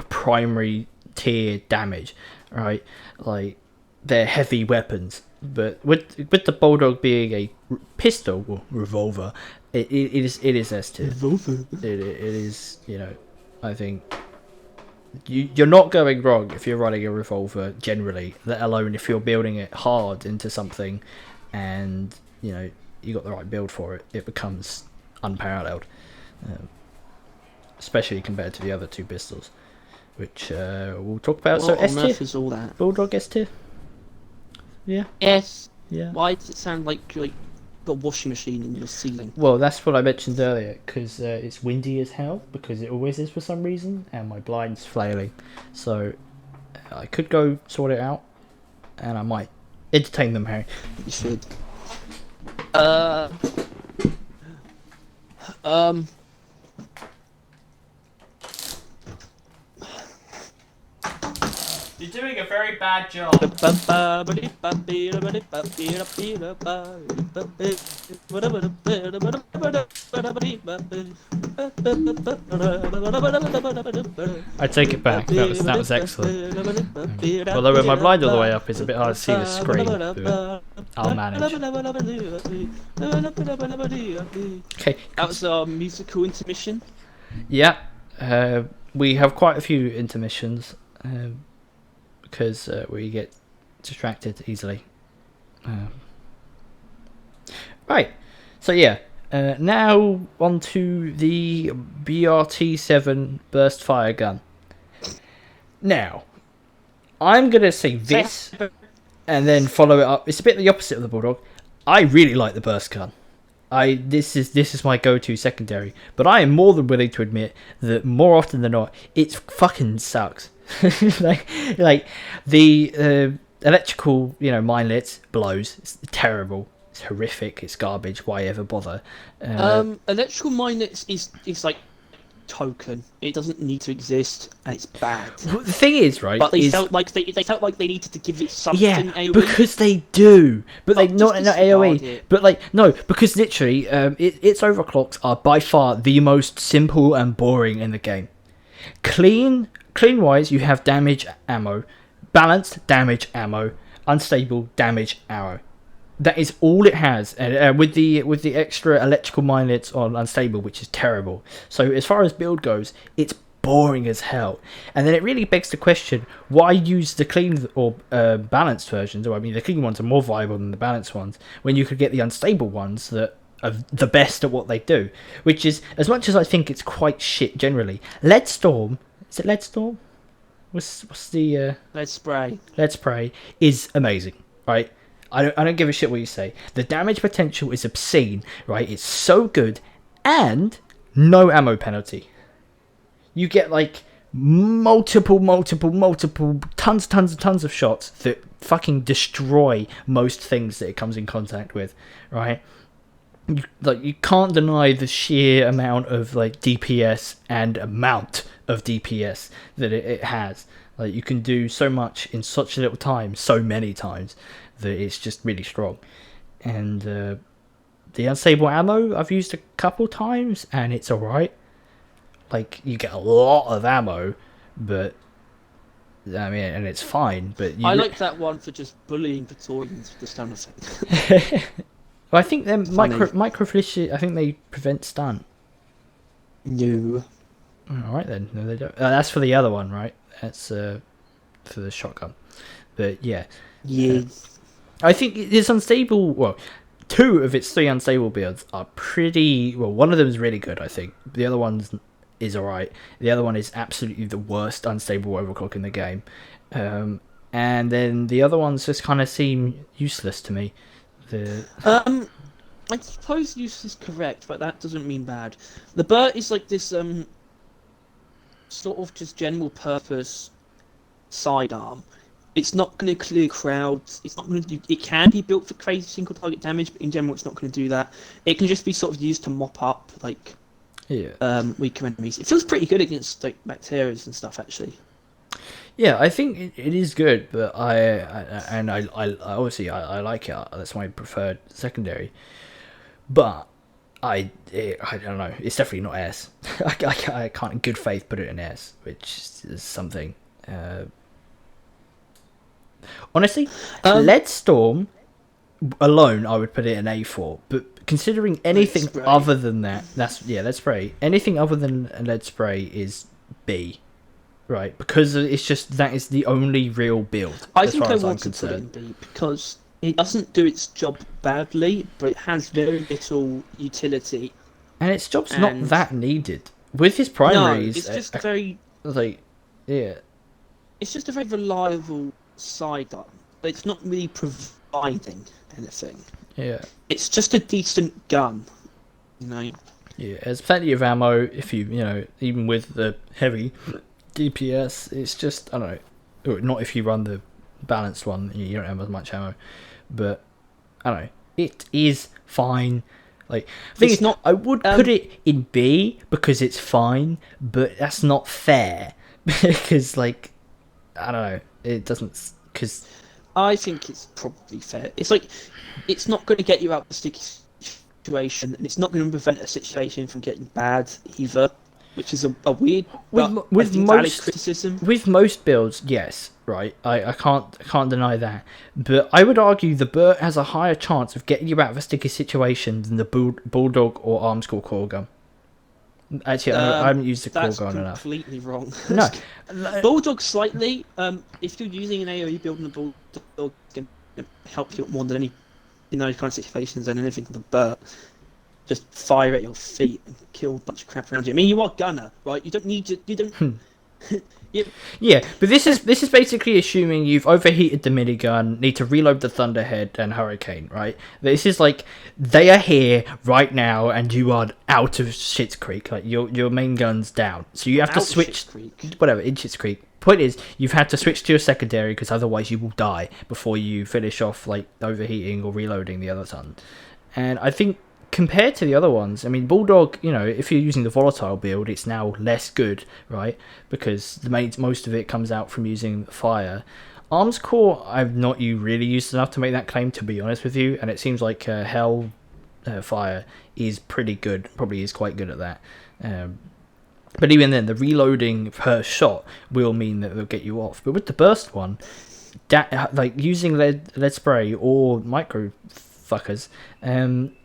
primary tier damage, right? Like they're heavy weapons. But with the bulldog being a pistol or revolver, it is S tier. It is, you know, I think you're not going wrong if you're running a revolver generally, let alone if you're building it hard into something and, you know, you got the right build for it, it becomes unparalleled. Especially compared to the other two pistols, which we'll talk about. What So S on tier? earth is all that? Bulldog S tier? Yeah, Yes. yeah. Why does it sound like you're like got a washing machine in your ceiling? Well, that's what I mentioned earlier, because it's windy as hell, because it always is for some reason, and my blind's flailing. So I could go sort it out, and I might entertain them, Harry. You should. Uh. Um. You're doing a very bad job. I take it back. That was excellent. Although with my blind all the way up, it's a bit hard to see the screen. But I'll manage. Okay. That was our musical intermission. Yeah. We have quite a few intermissions because we get distracted easily. Right. So yeah. Now on to the BRT-7 burst fire gun. Now, I'm gonna say this and then follow it up. It's a bit the opposite of the bulldog. I really like the burst gun. This is my go-to secondary, but I am more than willing to admit that more often than not, it fucking sucks. like the electrical, minelets blows. It's terrible. It's horrific. It's garbage. Why ever bother? Electrical minets is like token. It doesn't need to exist, and it's bad. The thing is, right? But they felt like they needed to give it something. Yeah, AoE. because they do, but they not disregard AOE. it. But like no, because literally, its overclocks are by far the most simple and boring in the game. Clean wise, you have damage ammo, balanced damage ammo, unstable damage ammo. That is all it has, and with the extra electrical minelets on unstable, which is terrible. So as far as build goes, it's boring as hell. And then it really begs the question: why use the clean or balanced versions? Or I mean, the clean ones are more viable than the balanced ones when you could get the unstable ones that are the best at what they do. Which is, as much as I think it's quite shit generally. Leadstorm, is it Leadstorm? What's the Let's spray. Let's Pray is amazing, right? I don't give a shit what you say. The damage potential is obscene, right? It's so good, and no ammo penalty. You get like multiple tons of shots that fucking destroy most things that it comes in contact with, right? You can't deny the sheer amount of like DPS and amount of DPS that it has. Like you can do so much in such a little time, so many times, that it's just really strong. And the unstable ammo I've used a couple times, and it's alright. Like, you get a lot of ammo, but I mean, and it's fine. But I like that one for just bullying Praetorians with the stun effect. well, I think they're Funny. microflish. I think they prevent stun. No. All right then. No, they don't. That's for the other one, right? That's for the shotgun. But yeah, Yes. I think it's unstable. Well, 2 of its 3 unstable builds are pretty. Well, one of them is really good. I think the other one's is alright. The other one is absolutely the worst unstable overclock in the game. And then the other ones just kind of seem useless to me. I suppose use is correct, but that doesn't mean bad. The Burt is like this sort of just general purpose sidearm. It's not going to clear crowds. It's not going to do. It can be built for crazy single target damage, but in general, it's not going to do that. It can just be sort of used to mop up like weaker enemies. It feels pretty good against like bacteria and stuff, actually. Yeah, I think it is good, but I obviously I like it. That's my preferred secondary. But I don't know. It's definitely not S. I can't in good faith put it in S, which is something. Honestly, Lead Storm alone, I would put it in A4. But considering anything other than that, Lead Spray. Anything other than Lead Spray is B, right? Because it's just that is the only real build. I think I want to put it in B because it doesn't do its job badly, but it has very little utility. And its job's not that needed. With his primaries... No, it's just very... Like, yeah. It's just a very reliable sidearm, but it's not really providing anything. Yeah. It's just a decent gun, you know? Yeah, there's plenty of ammo if you even with the heavy DPS, it's just, I don't know, not if you run the balanced one, you don't have as much ammo, but, I don't know, it is fine. Like, I would put it in B because it's fine, but that's not fair, because, like, I don't know, it doesn't, because... I think it's probably fair. It's like, it's not going to get you out of the sticky situation, and it's not going to prevent a situation from getting bad either, which is a weird with valid criticism. With most builds, yes, right. I can't deny that, but I would argue the Burt has a higher chance of getting you out of a sticky situation than the Bulldog or Armscore core gun. Actually, I haven't used the core gun enough. That's completely wrong. No. Bulldog slightly. If you're using an AoE build, and the Bulldog can help you more than any in those kind of situations than anything with the Burt. Just fire at your feet and kill a bunch of crap around you. I mean, you are Gunner, right? You don't need to. You don't. Yeah, but this is basically assuming you've overheated the minigun, need to reload the Thunderhead and Hurricane, right? This is like they are here right now, and you are out of Schitt's Creek. Like your main gun's down, so you have to switch. Whatever in Schitt's Creek. Point is, you've had to switch to your secondary because otherwise you will die before you finish off like overheating or reloading the other ton. And I think, compared to the other ones, I mean, Bulldog, if you're using the volatile build, it's now less good, right? Because most of it comes out from using fire. Arms Core, I've not really used enough to make that claim, to be honest with you, and it seems like Hell Fire is pretty good, probably is quite good at that. But even then, the reloading per shot will mean that they'll get you off. But with the burst one, like using lead spray or micro fuckers,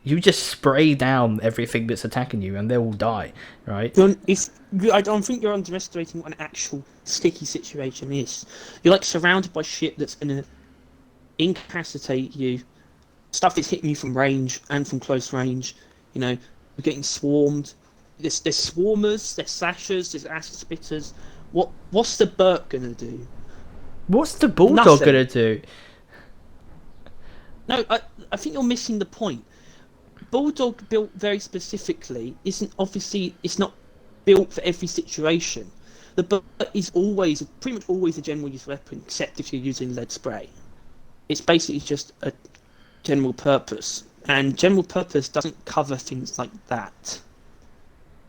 you just spray down everything that's attacking you and they will die, right? I don't think you're underestimating what an actual sticky situation is. You're like surrounded by shit that's going to incapacitate you, stuff that's hitting you from range and from close range. You're getting swarmed. There's swarmers, there's slashers, there's acid spitters. What's the Burt gonna do? What's the Bulldog gonna do? No, I think you're missing the point. Bulldog built very specifically it's not built for every situation. The Burt is pretty much always a general use weapon, except if you're using lead spray. It's basically just a general purpose, and general purpose doesn't cover things like that,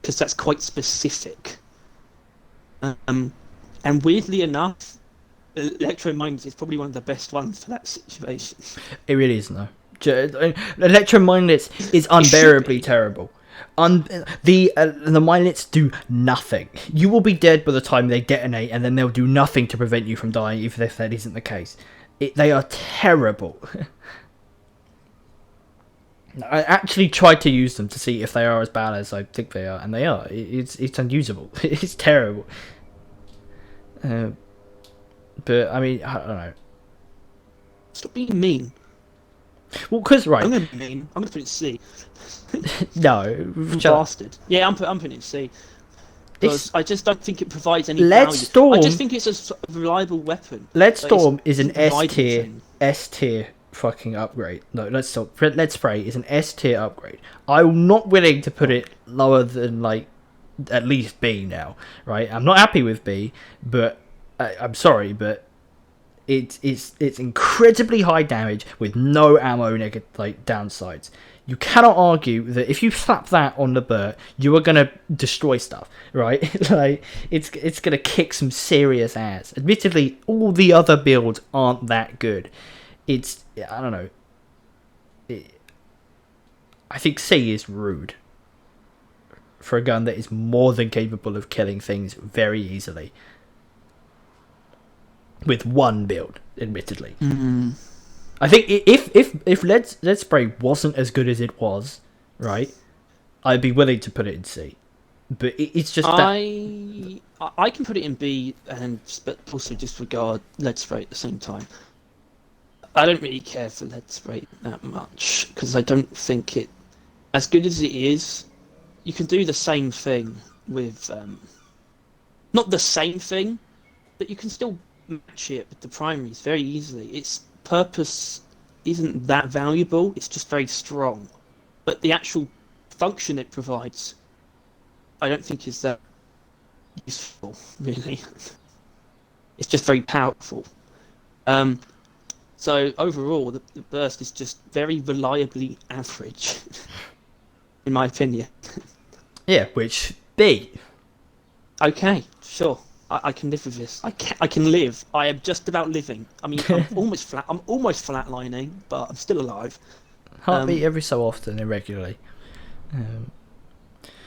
because that's quite specific. And weirdly enough, Electrominded is probably one of the best ones for that situation. It really isn't though. Electromindlets is It should unbearably be. terrible. The mindlets do nothing. You will be dead by the time they detonate, and then they'll do nothing to prevent you from dying, even if that isn't the case. They are terrible. I actually tried to use them to see if they are as bad as I think they are, and they are. It's unusable. It's terrible. But I mean, I don't know. Stop being mean. Well, because right, I'm gonna be mean. I'm gonna put it C. no, You shut up. bastard. Yeah, I'm putting it C. Because It's I just don't think it provides any Lead value. Storm. I just think it's a reliable weapon. Lead Storm is an providing S tier thing. fucking upgrade. No, Lead Spray is an S tier upgrade. I'm not willing to put it lower than like at least B now. Right? I'm not happy with B, but I'm sorry, but it's incredibly high damage with no ammo downsides. You cannot argue that if you slap that on the Burt, you are gonna destroy stuff, right? Like it's gonna kick some serious ass. Admittedly, all the other builds aren't that good. I don't know. I think C is rude for a gun that is more than capable of killing things very easily with one build. Admittedly. Mm. I think if lead spray wasn't as good as it was, right, I'd be willing to put it in C. But it's just that I can put it in B and but also disregard lead spray at the same time. I don't really care for lead spray that much because I don't think it, as good as it is, you can do the same thing with not the same thing, but you can still match it with the primaries very easily. Its purpose isn't that valuable, it's just very strong. But the actual function it provides, I don't think is that useful, really. It's just very powerful. So overall, the burst is just very reliably average, in my opinion. yeah, which B. Okay, sure. I can live with this. I can live. I am just about living. I mean, I'm almost flatlining, but I'm still alive. Heartbeat every so often, irregularly.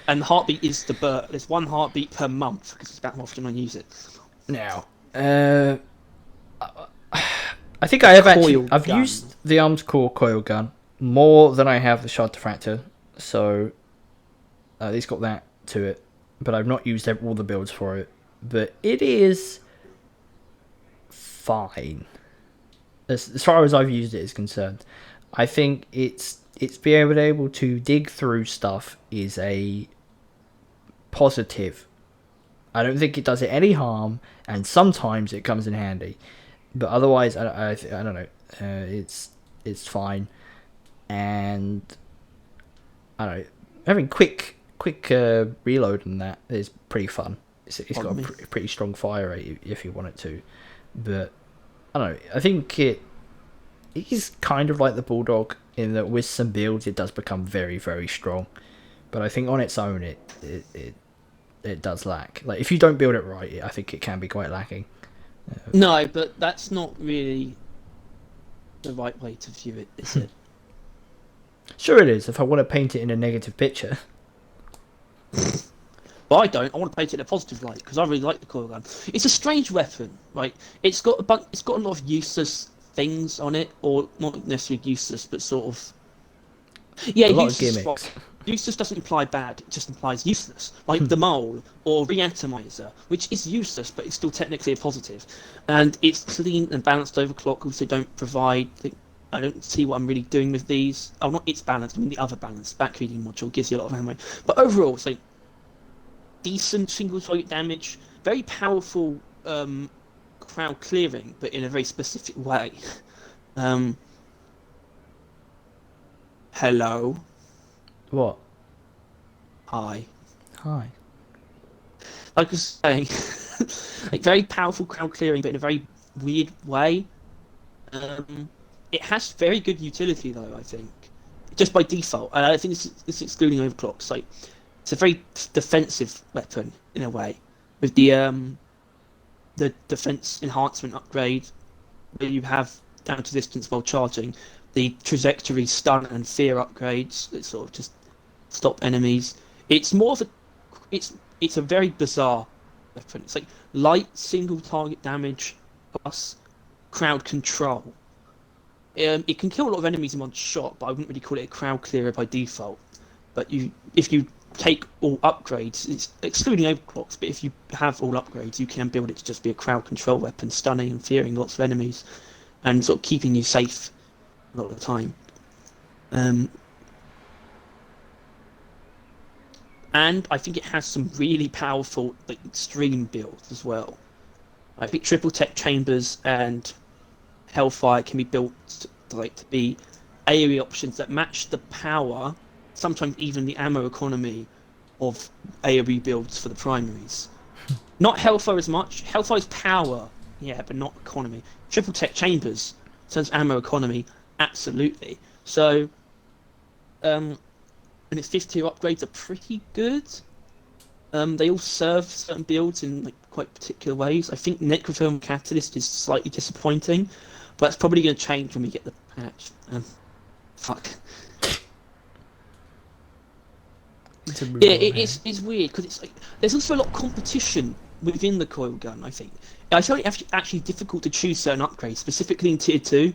And the heartbeat is the Burt. There's one heartbeat per month because it's about how often I use it. Now, I think I have I've gun. used the armed core coil gun more than I have the shard diffractor, so it's got that to it. But I've not used all the builds for it. But it is fine as far as I've used it is concerned. I think it's being able to dig through stuff is a positive. I don't think it does it any harm, and sometimes it comes in handy. But otherwise, I don't know. It's fine, and I don't know. Having quick reload and that is pretty fun. It's got a pretty strong fire rate if you want it to, but I don't know. I think it is kind of like the Bulldog in that with some builds it does become very, very strong, but I think on its own it does lack. Like if you don't build it right, I think it can be quite lacking. No, but that's not really the right way to view it, is it? Sure, it is. If I want to paint it in a negative picture. But I don't. I want to paint it in a positive light because I really like the coil gun. It's a strange weapon, right? It's got a lot of useless things on it, or not necessarily useless, but sort of A lot of useless. gimmicks. Useless doesn't imply bad; it just implies useless, like the mole or reatomizer, which is useless, but it's still technically a positive. And it's clean and balanced overclock. So don't provide. I don't see what I'm really doing with these. Oh, not its balance. I mean the other balance. Back reading module gives you a lot of ammo, but overall, it's like decent single target damage, very powerful crowd clearing, but in a very specific way. Hello. What? Hi. Hi. Like I was saying, like very powerful crowd clearing, but in a very weird way. It has very good utility though, I think, just by default. I think this is excluding overclocks. Like, it's a very defensive weapon in a way, with the the defense enhancement upgrade, where you have down to distance while charging, the trajectory, stun, and fear upgrades that sort of just stop enemies. It's more of a it's a very bizarre weapon. It's like light single target damage plus crowd control. It can kill a lot of enemies in one shot, but I wouldn't really call it a crowd clearer by default. But if you take all upgrades, it's excluding overclocks, but if you have all upgrades, you can build it to just be a crowd control weapon, stunning and fearing lots of enemies, and sort of keeping you safe a lot of the time. And I think it has some really powerful, like, extreme builds as well. I think triple tech chambers and Hellfire can be built to be AoE options that match the power, sometimes even the ammo economy of AoE builds for the primaries. Not Hellfire as much. Hellfire's power, yeah, but not economy. Triple tech chambers, in terms of ammo economy, absolutely. So, and its 5th tier upgrades are pretty good. They all serve certain builds in like quite particular ways. I think Necrofilm Catalyst is slightly disappointing, but that's probably going to change when we get the patch. Fuck. Yeah, it's weird because it's like there's also a lot of competition within the coil gun. I think I find it actually difficult to choose certain upgrades, specifically in tier 2.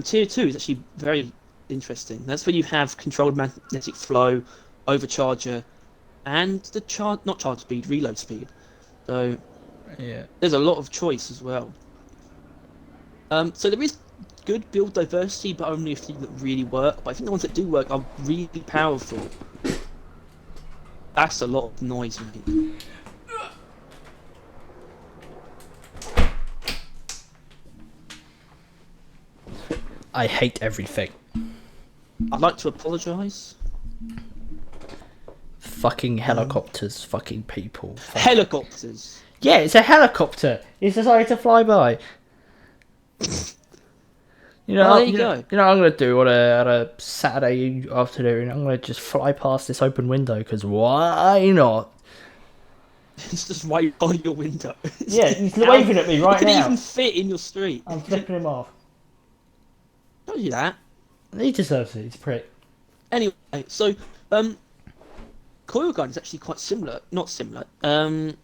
Tier 2 is actually very interesting. That's where you have controlled magnetic flow, overcharger, and the not charge speed, reload speed. So yeah, there's a lot of choice as well. So there is good build diversity, but only a few that really work. But I think the ones that do work are really powerful. That's a lot of noise, mate. I hate everything. I'd like to apologise. Fucking helicopters, fucking people. Helicopters. Yeah, it's a helicopter. It's decided to fly by. You know, there you go. You know what I'm gonna do on a Saturday afternoon? I'm gonna just fly past this open window because why not? It's just right by your window. Yeah, he's waving at me right now. It can now. even fit in your street. I'm flipping him off. Don't do that. He deserves it. He's a prick. Anyway, so coil gun is actually quite similar. Not similar. In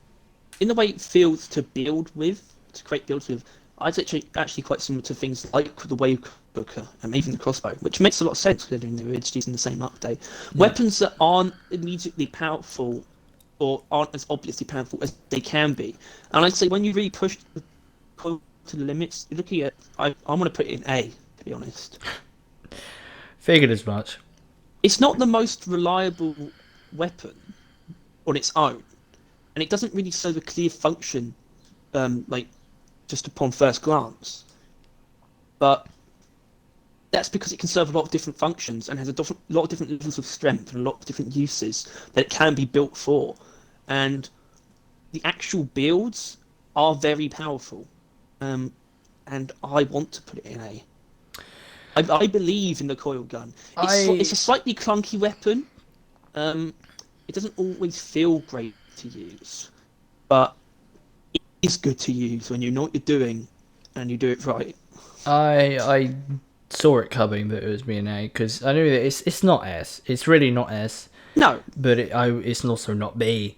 the way it feels to build with, to create builds with. I'd say actually quite similar to things like the wave cooker and even the crossbow, which makes a lot of sense considering they were introduced in the same update. Yeah. Weapons that aren't immediately powerful or aren't as obviously powerful as they can be. And I'd say when you really push the coil to the limits, you're looking at. I'm going to put it in A, to be honest. Figured as much. It's not the most reliable weapon on its own, and it doesn't really serve a clear function, just upon first glance. But that's because it can serve a lot of different functions and has a lot of different levels of strength and a lot of different uses that it can be built for. And the actual builds are very powerful. And I want to put it in A. I believe in the coil gun. It's a slightly clunky weapon. It doesn't always feel great to use, but it is good to use when you know what you're doing and you do it right. I saw it coming that it was being A because I knew that it's not S. It's really not S. No, but it's also not B.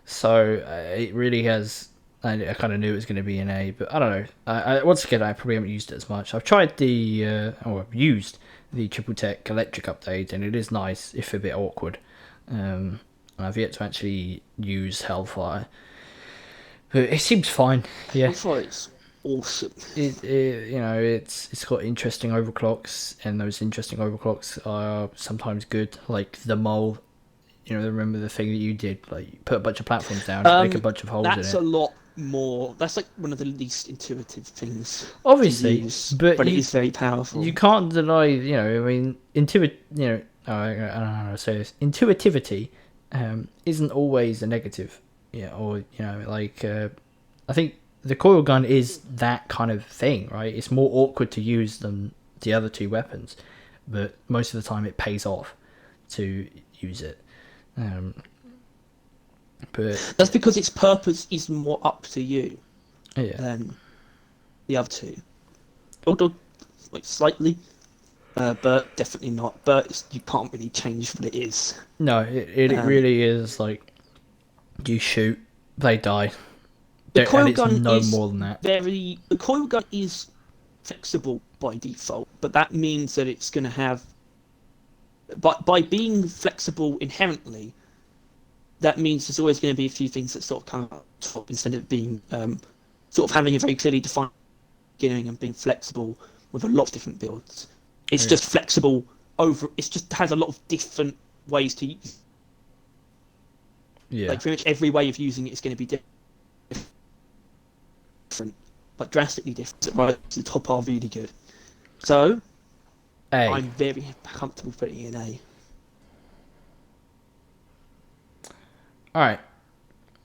So it really has. I kind of knew it was going to be an A, but I don't know. Once again, I probably haven't used it as much. I've tried I've used the Triple Tech Electric update, and it is nice, if a bit awkward. And I've yet to actually use Hellfire, but it seems fine. Yeah, Hellfire is awesome. It's got interesting overclocks, and those interesting overclocks are sometimes good, like the mole. Remember the thing that you did, like you put a bunch of platforms down, make a bunch of holes in it. That's a lot more. That's like one of the least intuitive things. Obviously, to use, but it is very powerful. You can't deny, I don't know how to say this. Intuitivity isn't always a negative. Yeah, or I think the coil gun is that kind of thing, right? It's more awkward to use than the other two weapons, but most of the time it pays off to use it. But that's because its purpose is more up to you. Yeah. than the other two. Bulldog, like slightly, but definitely not. But you can't really change what it is. No, it Um, really is like you shoot, they die. the And coil it's gun no is more than that. the coil gun is flexible by default, but that means that it's going to have, by being flexible inherently, that means there's always going to be a few things that sort of come up top instead of being sort of having a very clearly defined beginning and being flexible with a lot of different builds. It's Yeah. just flexible over. It just has a lot of different ways to use. Yeah. Like pretty much every way of using it is going to be different, but drastically different. So right to the top are really good. So A. I'm very comfortable putting in A. All right.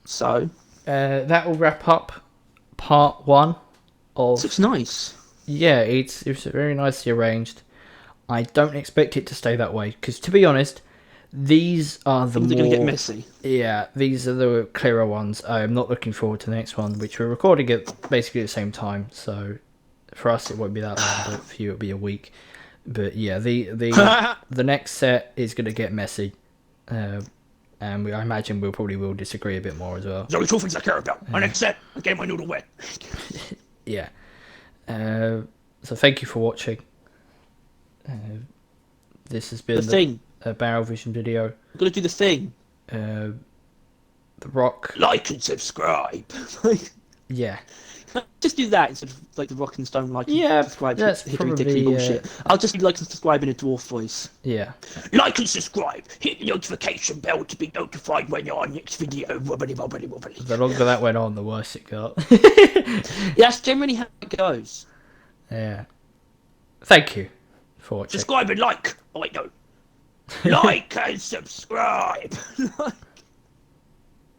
So That will wrap up part 1 of. looks nice. Yeah, it's very nicely arranged. I don't expect it to stay that way because, to be honest, these are the Things are more. going to get messy. Yeah, these are the clearer ones. I'm not looking forward to the next one, which we're recording at basically the same time. So for us, it won't be that long, but for you, it'll be a week. But yeah, the next set is going to get messy, and I imagine we'll probably will disagree a bit more as well. There's only two things I care about. My next set, I get my noodle wet. Yeah. So thank you for watching. This has been The thing. a Barrel Vision video. I'm going to do the thing. The Rock. Like and subscribe. Yeah. Just do that instead of like the Rock and Stone like Yeah, and subscribe. that's Ridiculous probably, bullshit. I'll just be like and subscribe in a dwarf voice. Yeah. Like and subscribe. Hit the notification bell to be notified when you're on next video. Wobbly, wobbly, wobbly. The longer that went on, the worse it got. Yeah, that's generally how it goes. Yeah. Thank you for watching. Subscribe and like. Oh wait, no. Like and subscribe.